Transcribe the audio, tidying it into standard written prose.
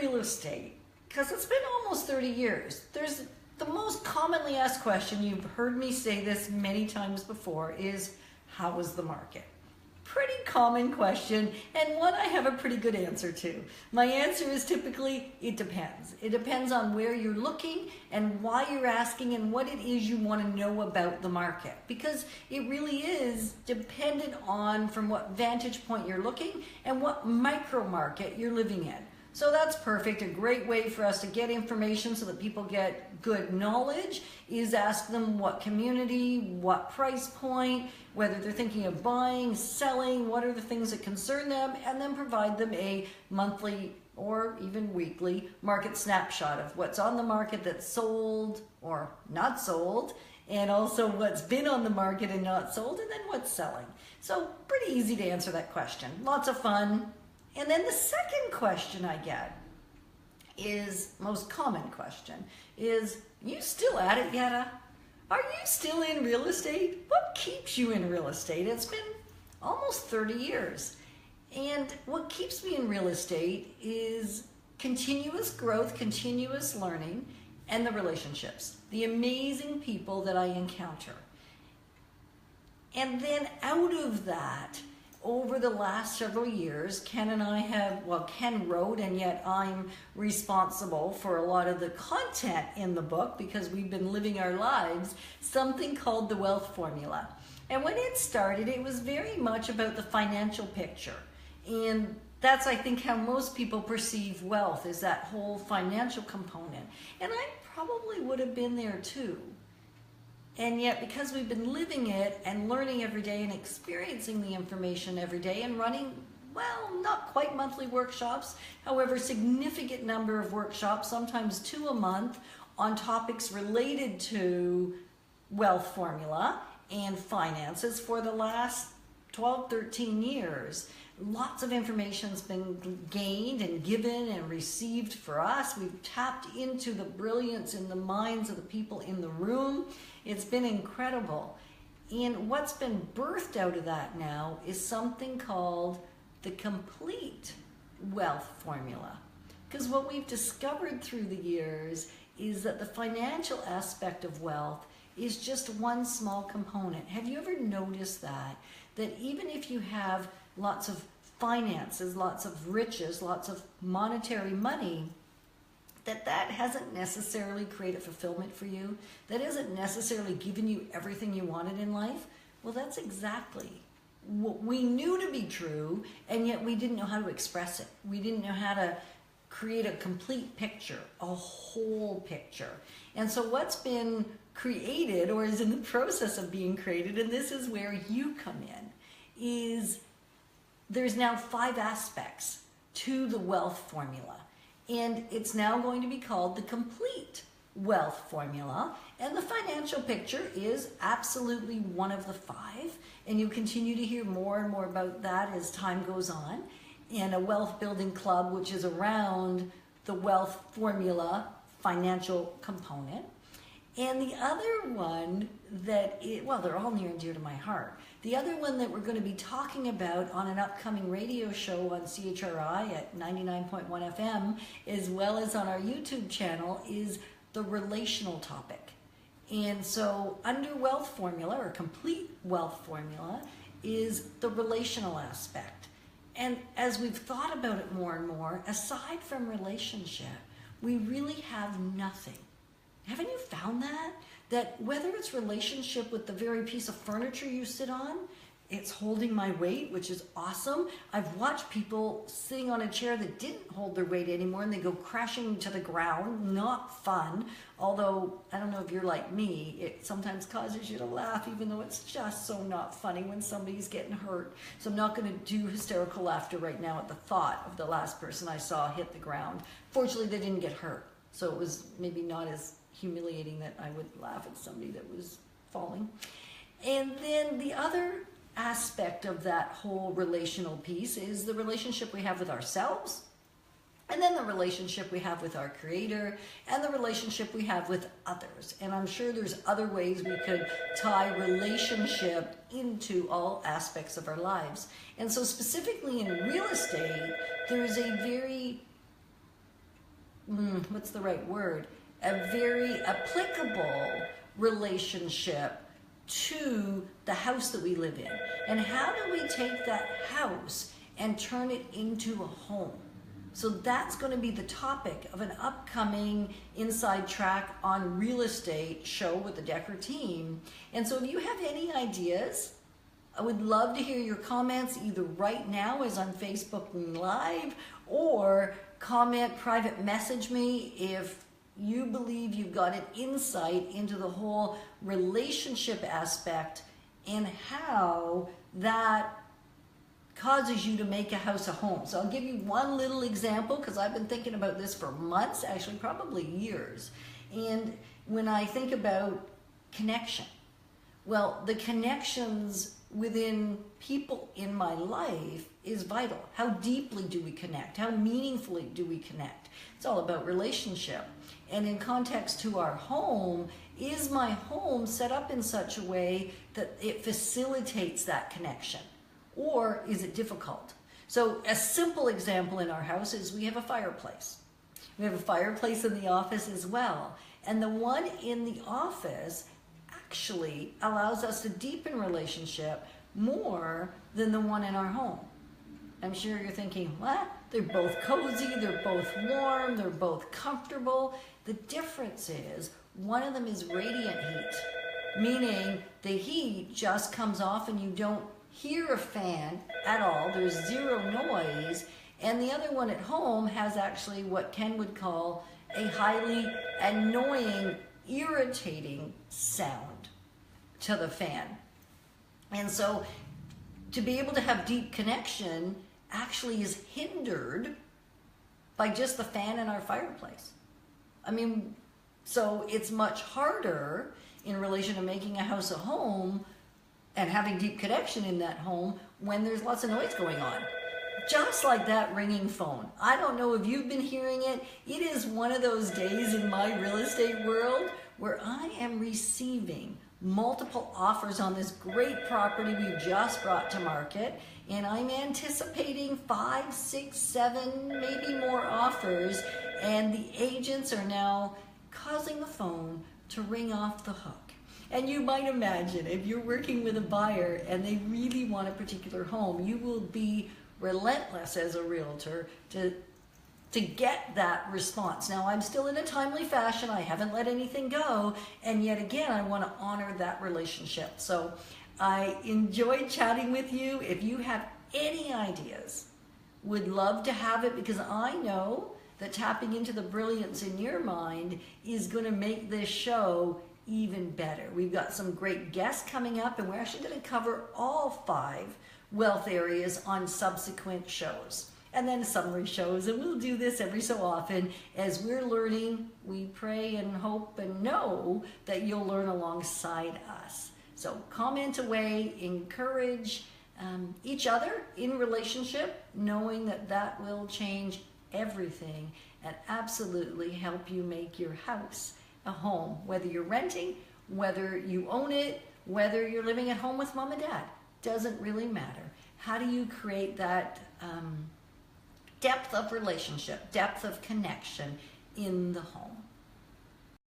real estate, because it's been almost 30 years, there's the most commonly asked question, you've heard me say this many times before, is how is the market? Pretty common question, and one I have a pretty good answer to. My answer is typically, it depends. It depends on where you're looking and why you're asking and what it is you want to know about the market. Because it really is dependent on from what vantage point you're looking and what micro market you're living in. So that's perfect. A great way for us to get information so that people get good knowledge is ask them what community, what price point, whether they're thinking of buying, selling, what are the things that concern them, and then provide them a monthly or even weekly market snapshot of what's on the market that's sold or not sold, and also what's been on the market and not sold, and then what's selling. So pretty easy to answer that question. Lots of fun. And then the second question I get is, most common question, is, you still at it, Yetta? Are you still in real estate? What keeps you in real estate? It's been almost 30 years. And what keeps me in real estate is continuous growth, continuous learning, and the relationships, the amazing people that I encounter. And then out of that, over the last several years, Ken and I have, well, Ken wrote, and yet I'm responsible for a lot of the content in the book because we've been living our lives, something called the Wealth Formula. And when it started, it was very much about the financial picture. And that's, I think, how most people perceive wealth, is that whole financial component. And I probably would have been there too. And yet, because we've been living it and learning every day and experiencing the information every day and running, well, not quite monthly workshops, however, significant number of workshops, sometimes 2 a month, on topics related to wealth formula and finances for the last 12, 13 years. Lots of information's been gained and given and received for us. We've tapped into the brilliance in the minds of the people in the room. It's been incredible. And what's been birthed out of that now is something called the complete wealth formula. Because what we've discovered through the years is that the financial aspect of wealth is just one small component. Have you ever noticed that? That even if you have lots of finances, lots of riches, lots of monetary money, that hasn't necessarily created fulfillment for you, that isn't necessarily given you everything you wanted in life. Well, that's exactly what we knew to be true, and yet we didn't know how to express it. We didn't know how to create a complete picture, a whole picture. And so what's been created, or is in the process of being created, and this is where you come in, is there's now 5 aspects to the wealth formula. And it's now going to be called the complete wealth formula. And the financial picture is absolutely one of the 5. And you continue to hear more and more about that as time goes on. And a wealth building club, which is around the wealth formula financial component. And the other one that, well, they're all near and dear to my heart. The other one that we're going to be talking about on an upcoming radio show on CHRI at 99.1 FM, as well as on our YouTube channel, is the relational topic. And so under wealth formula, or complete wealth formula, is the relational aspect. And as we've thought about it more and more, aside from relationship, we really have nothing. Haven't you found that? That whether it's relationship with the very piece of furniture you sit on, it's holding my weight, which is awesome. I've watched people sitting on a chair that didn't hold their weight anymore and they go crashing to the ground. Not fun. Although, I don't know if you're like me, it sometimes causes you to laugh even though it's just so not funny when somebody's getting hurt. So I'm not going to do hysterical laughter right now at the thought of the last person I saw hit the ground. Fortunately, they didn't get hurt. So it was maybe not as humiliating that I would laugh at somebody that was falling. And then the other aspect of that whole relational piece is the relationship we have with ourselves, and then the relationship we have with our Creator, and the relationship we have with others. And I'm sure there's other ways we could tie relationship into all aspects of our lives. And so specifically in real estate, there is a very what's the right word? A very applicable relationship to the house that we live in. And how do we take that house and turn it into a home? So that's going to be the topic of an upcoming Inside Track on Real Estate show with the Decker team. And so if you have any ideas, I would love to hear your comments either right now as on Facebook Live, or comment, private message me if you believe you've got an insight into the whole relationship aspect and how that causes you to make a house a home. So I'll give you one little example, because I've been thinking about this for months, actually probably years. And when I think about connection, well, the connections within people in my life is vital. How deeply do we connect? How meaningfully do we connect? It's all about relationship. And in context to our home, is my home set up in such a way that it facilitates that connection? Or is it difficult? So a simple example in our house is we have a fireplace. We have a fireplace in the office as well. And the one in the office actually allows us to deepen relationship more than the one in our home. I'm sure you're thinking, what? They're both cozy, they're both warm, they're both comfortable. The difference is one of them is radiant heat, meaning the heat just comes off and you don't hear a fan at all. There's zero noise. And the other one at home has actually what Ken would call a highly annoying, irritating sound to the fan. And so to be able to have deep connection actually is hindered by just the fan in our fireplace. I mean, so it's much harder in relation to making a house a home and having deep connection in that home when there's lots of noise going on. Just like that ringing phone. I don't know if you've been hearing it. It is one of those days in my real estate world where I am receiving multiple offers on this great property we just brought to market, and I'm anticipating 5, 6, 7, maybe more offers, and the agents are now causing the phone to ring off the hook. And you might imagine if you're working with a buyer and they really want a particular home, you will be relentless as a realtor to get that response. Now, I'm still in a timely fashion. I haven't let anything go. And yet again, I want to honor that relationship. So I enjoyed chatting with you. If you have any ideas, would love to have it, because I know that tapping into the brilliance in your mind is going to make this show even better. We've got some great guests coming up, and we're actually going to cover all 5 wealth areas on subsequent shows. And then summary shows, and we'll do this every so often as we're learning. We pray and hope and know that you'll learn alongside us. So comment away, encourage each other in relationship, knowing that that will change everything and absolutely help you make your house a home. Whether you're renting, whether you own it, whether you're living at home with mom and dad, doesn't really matter. How do you create that depth of relationship, depth of connection in the home?